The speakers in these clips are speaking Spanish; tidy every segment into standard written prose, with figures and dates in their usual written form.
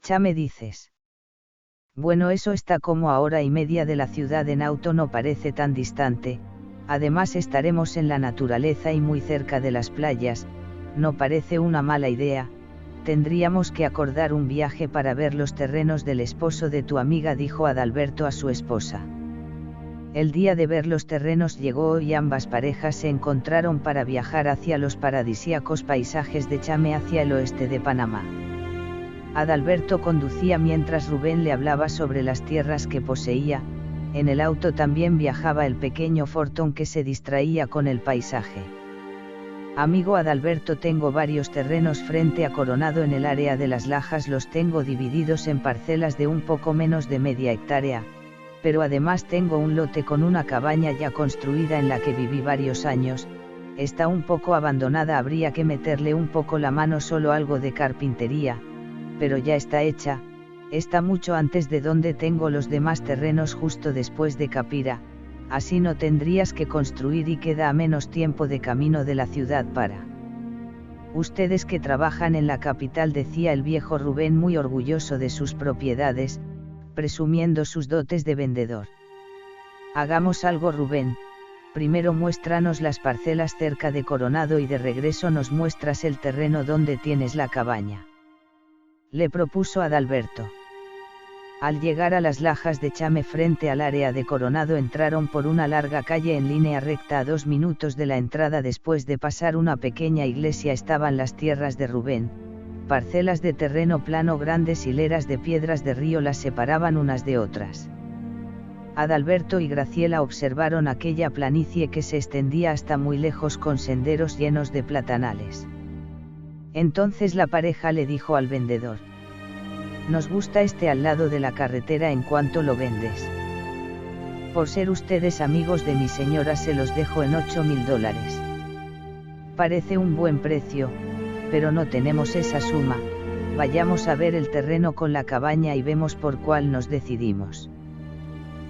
Chame dices. Bueno, eso está como a hora y media de la ciudad en auto, no parece tan distante, además estaremos en la naturaleza y muy cerca de las playas, no parece una mala idea. Tendríamos que acordar un viaje para ver los terrenos del esposo de tu amiga, dijo Adalberto a su esposa. El día de ver los terrenos llegó y ambas parejas se encontraron para viajar hacia los paradisíacos paisajes de Chame hacia el oeste de Panamá. Adalberto conducía mientras Rubén le hablaba sobre las tierras que poseía. En el auto también viajaba el pequeño Fortón, que se distraía con el paisaje. Amigo Adalberto, tengo varios terrenos frente a Coronado en el área de las Lajas, los tengo divididos en parcelas de un poco menos de media hectárea, pero además tengo un lote con una cabaña ya construida en la que viví varios años, está un poco abandonada, habría que meterle un poco la mano, solo algo de carpintería, pero ya está hecha, está mucho antes de donde tengo los demás terrenos, justo después de Capira, así no tendrías que construir y queda a menos tiempo de camino de la ciudad para ustedes que trabajan en la capital, decía el viejo Rubén, muy orgulloso de sus propiedades, presumiendo sus dotes de vendedor. Hagamos algo, Rubén, primero muéstranos las parcelas cerca de Coronado y de regreso nos muestras el terreno donde tienes la cabaña, le propuso Adalberto. Al llegar a las Lajas de Chame frente al área de Coronado entraron por una larga calle en línea recta. A 2 minutos de la entrada, después de pasar una pequeña iglesia, estaban las tierras de Rubén, parcelas de terreno plano, grandes hileras de piedras de río las separaban unas de otras. Adalberto y Graciela observaron aquella planicie que se extendía hasta muy lejos con senderos llenos de platanales. Entonces la pareja le dijo al vendedor: nos gusta este al lado de la carretera, ¿en cuánto lo vendes? Por ser ustedes amigos de mi señora se los dejo en $8.000. Parece un buen precio, pero no tenemos esa suma, vayamos a ver el terreno con la cabaña y vemos por cuál nos decidimos.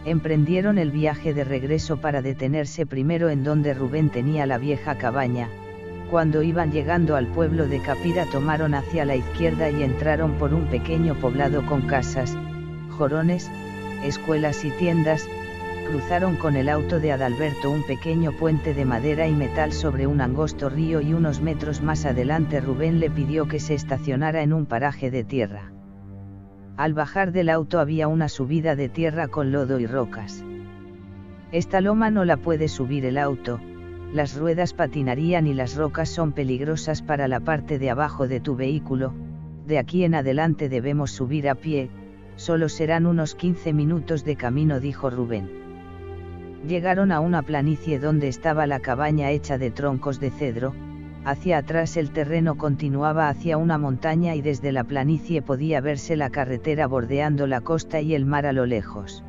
Emprendieron el viaje de regreso para detenerse primero en donde Rubén tenía la vieja cabaña. Cuando iban llegando al pueblo de Capira tomaron hacia la izquierda y entraron por un pequeño poblado con casas, jorones, escuelas y tiendas. Cruzaron con el auto de Adalberto un pequeño puente de madera y metal sobre un angosto río y unos metros más adelante Rubén le pidió que se estacionara en un paraje de tierra. Al bajar del auto había una subida de tierra con lodo y rocas. Esta loma no la puede subir el auto, las ruedas patinarían y las rocas son peligrosas para la parte de abajo de tu vehículo, de aquí en adelante debemos subir a pie, solo serán unos 15 minutos de camino, dijo Rubén. Llegaron a una planicie donde estaba la cabaña hecha de troncos de cedro. Hacia atrás el terreno continuaba hacia una montaña y desde la planicie podía verse la carretera bordeando la costa y el mar a lo lejos.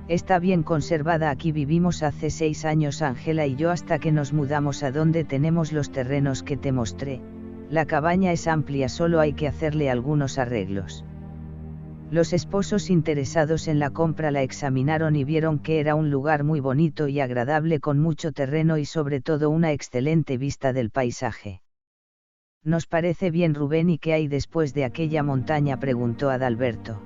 Está bien conservada, aquí vivimos hace 6 años Ángela y yo hasta que nos mudamos a donde tenemos los terrenos que te mostré. La cabaña es amplia, solo hay que hacerle algunos arreglos. Los esposos interesados en la compra la examinaron y vieron que era un lugar muy bonito y agradable con mucho terreno y sobre todo una excelente vista del paisaje. ¿Nos parece bien, Rubén? ¿Y qué hay después de aquella montaña?, preguntó Adalberto.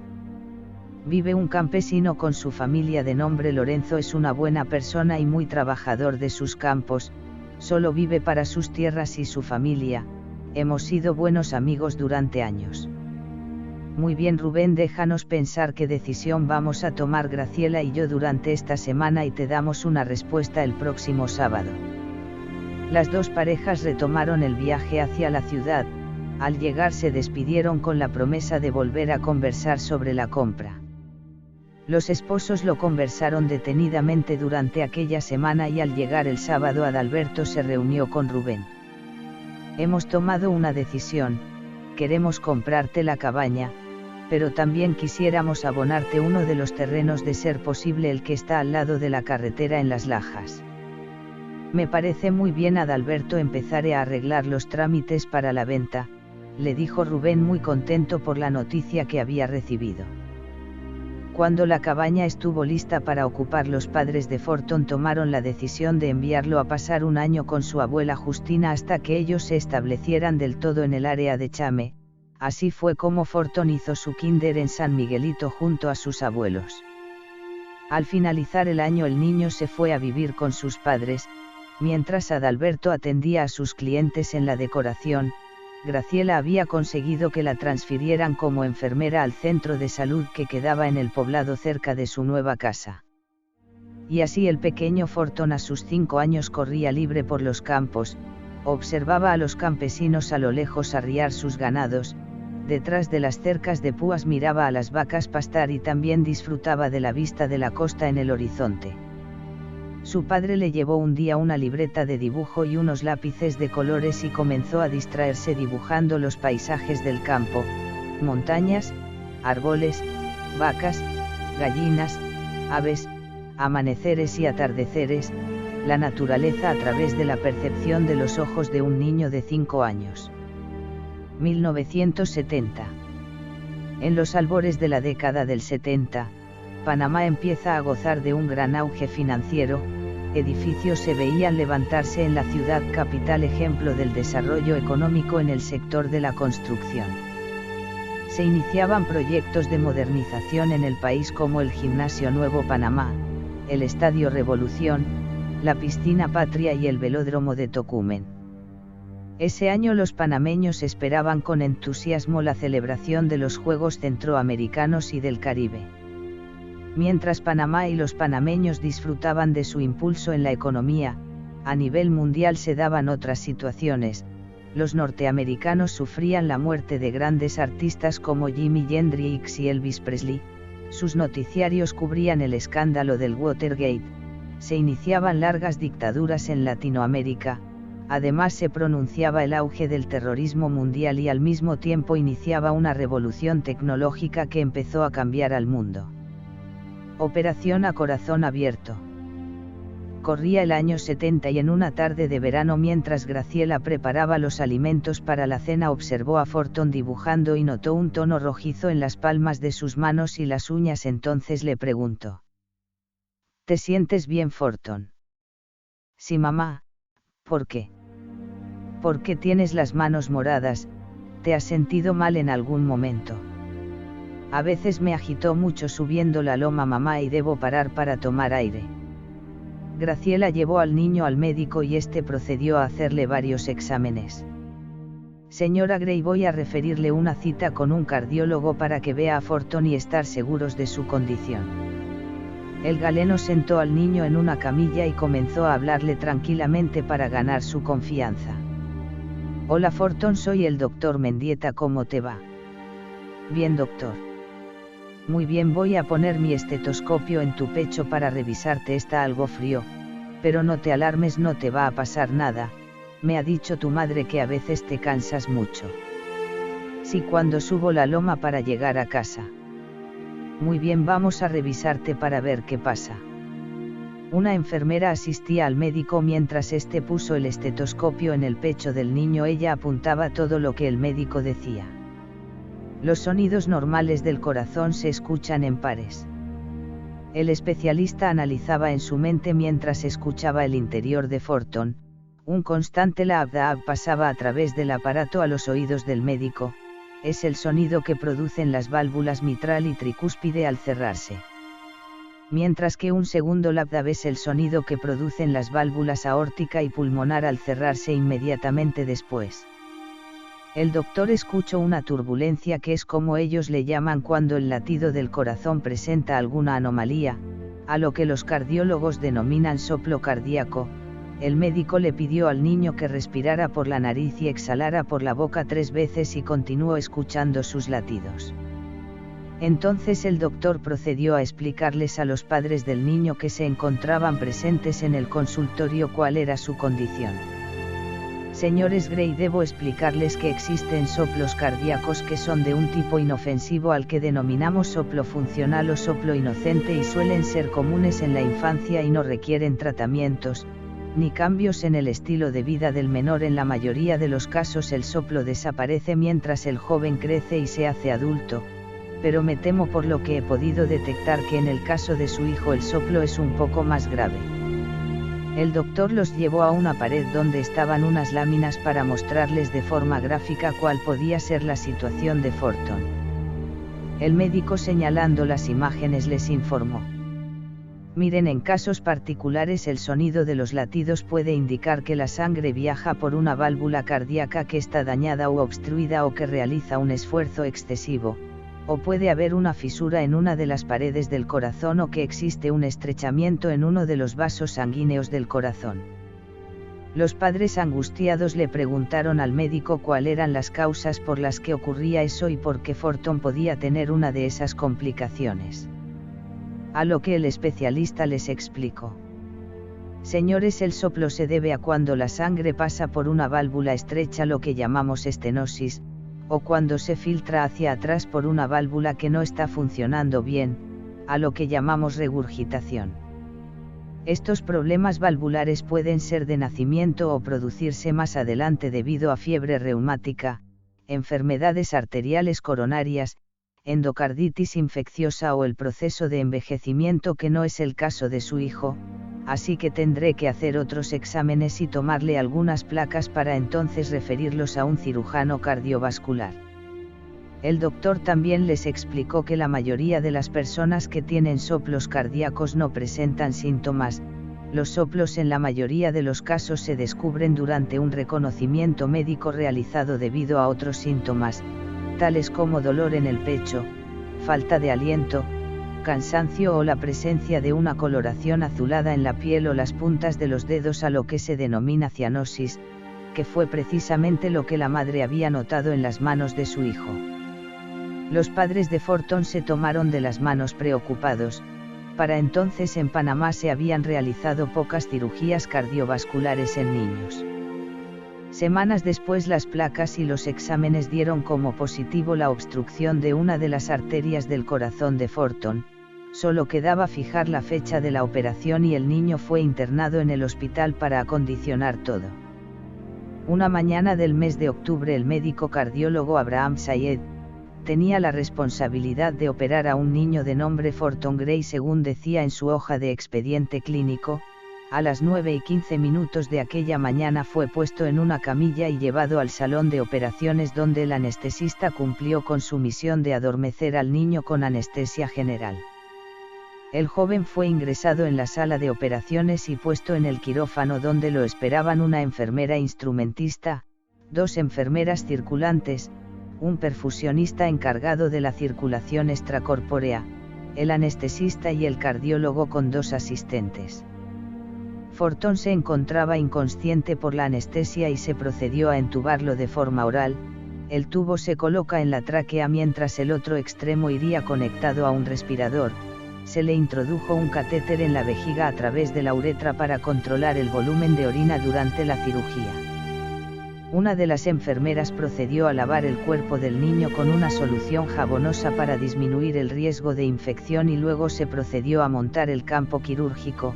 Vive un campesino con su familia de nombre Lorenzo, es una buena persona y muy trabajador de sus campos, solo vive para sus tierras y su familia, hemos sido buenos amigos durante años. Muy bien, Rubén, déjanos pensar qué decisión vamos a tomar Graciela y yo durante esta semana y te damos una respuesta el próximo sábado. Las dos parejas retomaron el viaje hacia la ciudad. Al llegar se despidieron con la promesa de volver a conversar sobre la compra. Los esposos lo conversaron detenidamente durante aquella semana y al llegar el sábado Adalberto se reunió con Rubén. Hemos tomado una decisión, queremos comprarte la cabaña, pero también quisiéramos abonarte uno de los terrenos, de ser posible el que está al lado de la carretera en Las Lajas. Me parece muy bien, Adalberto, empezaré a arreglar los trámites para la venta, le dijo Rubén muy contento por la noticia que había recibido. Cuando la cabaña estuvo lista para ocupar, los padres de Fortón tomaron la decisión de enviarlo a pasar un año con su abuela Justina hasta que ellos se establecieran del todo en el área de Chame. Así fue como Forton hizo su kinder en San Miguelito junto a sus abuelos. Al finalizar el año el niño se fue a vivir con sus padres, mientras Adalberto atendía a sus clientes en la decoración. Graciela había conseguido que la transfirieran como enfermera al centro de salud que quedaba en el poblado cerca de su nueva casa. Y así el pequeño Forton a sus 5 años corría libre por los campos, observaba a los campesinos a lo lejos arriar sus ganados, detrás de las cercas de púas miraba a las vacas pastar y también disfrutaba de la vista de la costa en el horizonte. Su padre le llevó un día una libreta de dibujo y unos lápices de colores y comenzó a distraerse dibujando los paisajes del campo, montañas, árboles, vacas, gallinas, aves, amaneceres y atardeceres, la naturaleza a través de la percepción de los ojos de un niño de 5 años. 1970. En los albores de la década del 70, Panamá empieza a gozar de un gran auge financiero, edificios se veían levantarse en la ciudad capital, ejemplo del desarrollo económico en el sector de la construcción. Se iniciaban proyectos de modernización en el país como el Gimnasio Nuevo Panamá, el Estadio Revolución, la Piscina Patria y el Velódromo de Tocumen. Ese año los panameños esperaban con entusiasmo la celebración de los Juegos Centroamericanos y del Caribe. Mientras Panamá y los panameños disfrutaban de su impulso en la economía, a nivel mundial se daban otras situaciones. Los norteamericanos sufrían la muerte de grandes artistas como Jimi Hendrix y Elvis Presley, sus noticiarios cubrían el escándalo del Watergate, se iniciaban largas dictaduras en Latinoamérica, además se pronunciaba el auge del terrorismo mundial y al mismo tiempo iniciaba una revolución tecnológica que empezó a cambiar al mundo. Operación a corazón abierto. Corría el año 70 y en una tarde de verano mientras Graciela preparaba los alimentos para la cena observó a Forton dibujando y notó un tono rojizo en las palmas de sus manos y las uñas. Entonces le preguntó: ¿Te sientes bien, Forton? Sí, mamá. ¿Por qué? ¿Por qué tienes las manos moradas? ¿Te has sentido mal en algún momento? A veces me agitó mucho subiendo la loma, mamá, y debo parar para tomar aire. Graciela llevó al niño al médico y este procedió a hacerle varios exámenes. Señora Gray, voy a referirle una cita con un cardiólogo para que vea a Forton y estar seguros de su condición. El galeno sentó al niño en una camilla y comenzó a hablarle tranquilamente para ganar su confianza. Hola Forton, soy el doctor Mendieta, ¿cómo te va? Bien, doctor. Muy bien, voy a poner mi estetoscopio en tu pecho para revisarte. Está algo frío, pero no te alarmes, no te va a pasar nada. Me ha dicho tu madre que a veces te cansas mucho. Sí, cuando subo la loma para llegar a casa. Muy bien, vamos a revisarte para ver qué pasa. Una enfermera asistía al médico mientras este puso el estetoscopio en el pecho del niño. Ella apuntaba todo lo que el médico decía. Los sonidos normales del corazón se escuchan en pares. El especialista analizaba en su mente mientras escuchaba el interior de Forton. Un constante lab-dab pasaba a través del aparato a los oídos del médico. Es el sonido que producen las válvulas mitral y tricúspide al cerrarse. Mientras que un segundo lab-dab es el sonido que producen las válvulas aórtica y pulmonar al cerrarse inmediatamente después. El doctor escuchó una turbulencia, que es como ellos le llaman cuando el latido del corazón presenta alguna anomalía, a lo que los cardiólogos denominan soplo cardíaco. El médico le pidió al niño que respirara por la nariz y exhalara por la boca 3 veces y continuó escuchando sus latidos. Entonces el doctor procedió a explicarles a los padres del niño que se encontraban presentes en el consultorio cuál era su condición. Señores Gray, debo explicarles que existen soplos cardíacos que son de un tipo inofensivo al que denominamos soplo funcional o soplo inocente y suelen ser comunes en la infancia y no requieren tratamientos, ni cambios en el estilo de vida del menor. En la mayoría de los casos el soplo desaparece mientras el joven crece y se hace adulto, pero me temo por lo que he podido detectar que en el caso de su hijo el soplo es un poco más grave. El doctor los llevó a una pared donde estaban unas láminas para mostrarles de forma gráfica cuál podía ser la situación de Forton. El médico, señalando las imágenes, les informó: miren, en casos particulares el sonido de los latidos puede indicar que la sangre viaja por una válvula cardíaca que está dañada u obstruida o que realiza un esfuerzo excesivo, o puede haber una fisura en una de las paredes del corazón o que existe un estrechamiento en uno de los vasos sanguíneos del corazón. Los padres, angustiados, le preguntaron al médico cuáles eran las causas por las que ocurría eso y por qué Forton podía tener una de esas complicaciones. A lo que el especialista les explicó: señores, el soplo se debe a cuando la sangre pasa por una válvula estrecha, lo que llamamos estenosis, o cuando se filtra hacia atrás por una válvula que no está funcionando bien, a lo que llamamos regurgitación. Estos problemas valvulares pueden ser de nacimiento o producirse más adelante debido a fiebre reumática, enfermedades arteriales coronarias, endocarditis infecciosa o el proceso de envejecimiento, que no es el caso de su hijo, así que tendré que hacer otros exámenes y tomarle algunas placas para entonces referirlos a un cirujano cardiovascular. El doctor también les explicó que la mayoría de las personas que tienen soplos cardíacos no presentan síntomas. Los soplos en la mayoría de los casos se descubren durante un reconocimiento médico realizado debido a otros síntomas, tales como dolor en el pecho, falta de aliento, cansancio o la presencia de una coloración azulada en la piel o las puntas de los dedos, a lo que se denomina cianosis, que fue precisamente lo que la madre había notado en las manos de su hijo. Los padres de Forton se tomaron de las manos preocupados. Para entonces en Panamá se habían realizado pocas cirugías cardiovasculares en niños. Semanas después, las placas y los exámenes dieron como positivo la obstrucción de una de las arterias del corazón de Forton. Solo quedaba fijar la fecha de la operación y el niño fue internado en el hospital para acondicionar todo. Una mañana del mes de octubre, el médico cardiólogo Abraham Sayed tenía la responsabilidad de operar a un niño de nombre Forton Gray, según decía en su hoja de expediente clínico. A las 9:15 de aquella mañana fue puesto en una camilla y llevado al salón de operaciones, donde el anestesista cumplió con su misión de adormecer al niño con anestesia general. El joven fue ingresado en la sala de operaciones y puesto en el quirófano, donde lo esperaban una enfermera instrumentista, 2 enfermeras circulantes, un perfusionista encargado de la circulación extracorpórea, el anestesista y el cardiólogo con 2 asistentes. Forton se encontraba inconsciente por la anestesia y se procedió a entubarlo de forma oral. El tubo se coloca en la tráquea mientras el otro extremo iría conectado a un respirador. Se le introdujo un catéter en la vejiga a través de la uretra para controlar el volumen de orina durante la cirugía. Una de las enfermeras procedió a lavar el cuerpo del niño con una solución jabonosa para disminuir el riesgo de infección y luego se procedió a montar el campo quirúrgico,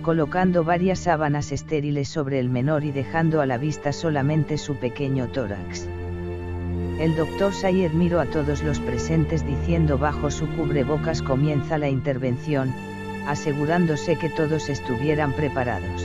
colocando varias sábanas estériles sobre el menor y dejando a la vista solamente su pequeño tórax. El doctor Sayed miró a todos los presentes diciendo bajo su cubrebocas: comienza la intervención, asegurándose que todos estuvieran preparados.